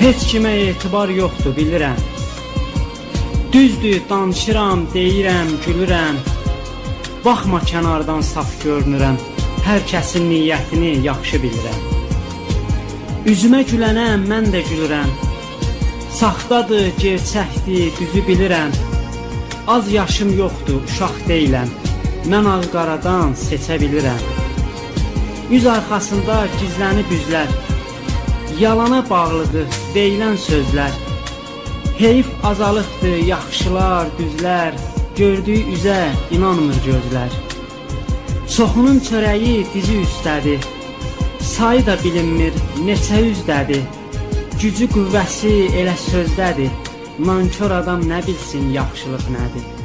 Heç kimə etibar yoxdur, bilirəm. Düzdür, danışıram, deyirəm, gülürəm. Baxma kənardan saf görünürəm. Hər kəsin niyyətini yaxşı bilirəm. Üzümə gülənəm, mən də gülürəm. Saxtadır, gerçəkdir, düzü bilirəm. Az yaşım yoxdur, uşaq deyiləm. Mən ağ-qaradan seçə bilirəm. Üz arxasında gizlənib üzlər. Yalana bağlıdır, deyilən sözlər. Heyf azalıqdır, yaxşılar, düzlər. Gördüyü üzə inanmır gözlər. Çoxunun çörəyi dizi üstədir. Sayı da bilinmir, neçə üzdədir. Gücü qüvvəsi elə sözdədir. Nankör adam nə bilsin yaxşılıq nədir.